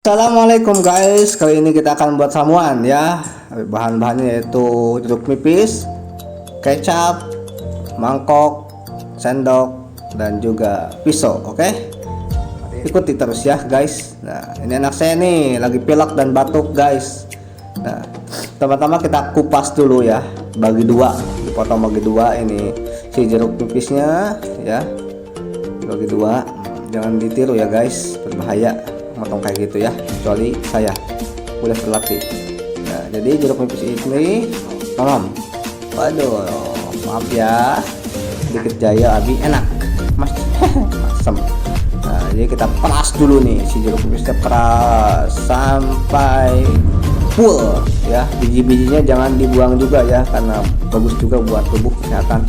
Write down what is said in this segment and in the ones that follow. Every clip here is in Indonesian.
Assalamualaikum guys, kali ini kita akan buat ramuan ya. Bahan-bahannya yaitu jeruk nipis, kecap, mangkok, sendok, dan juga pisau. Oke, ikuti terus ya guys. Nah, ini anak saya nih lagi pilek dan batuk guys. Nah, pertama-tama kita kupas dulu ya, bagi dua, dipotong bagi dua. Ini si jeruk nipisnya ya, bagi dua. Jangan ditiru ya guys, berbahaya motong kayak gitu ya, kecuali saya udah terlatih. Nah, jadi jeruk nipis ini waduh, maaf ya, sedikit jaya abi enak mas masem. Nah, jadi kita peras dulu nih si jeruk nipisnya, peras sampai full ya. Biji-bijinya jangan dibuang juga ya, karena bagus juga buat tubuh, kesehatan.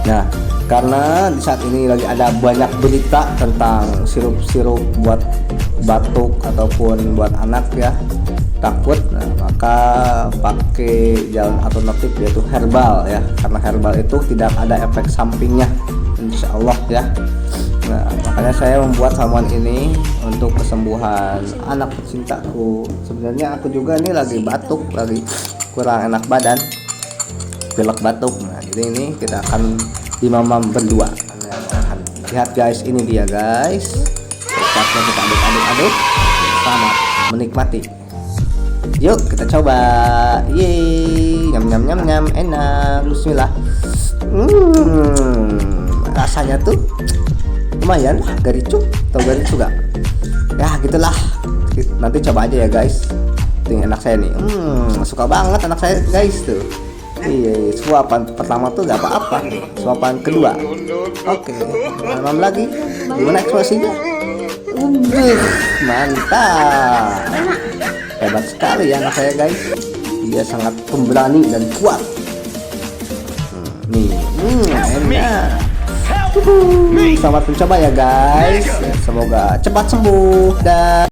Nah, karena di saat ini lagi ada banyak berita tentang sirup-sirup buat batuk ataupun buat anak ya, takut. Nah, maka pakai jalan alternatif yaitu herbal ya, karena herbal itu tidak ada efek sampingnya, insya Allah ya. Nah, makanya saya membuat ramuan ini untuk kesembuhan anak pecintaku. Sebenarnya aku juga ini lagi batuk, lagi kurang enak badan, pilek batuk. Nah, jadi ini kita akan dimamam berdua. Lihat guys, ini dia guys, kecapnya kita aduk-aduk, selamat menikmati. Yuk kita coba. Yeay, nyam, enak. Bismillah. Rasanya tuh lumayan garicu, atau garicu gak ya, gitulah. Nanti coba aja ya guys. Ini anak saya nih, suka banget anak saya guys tuh. Iya, suapan pertama tuh gak apa-apa, suapan kedua oke, malam lagi. Gimana ekspresinya? Mantap, hebat sekali ya anak saya guys. Dia sangat pemberani dan kuat. Nih, enak. Selamat mencoba ya guys, semoga cepat sembuh dan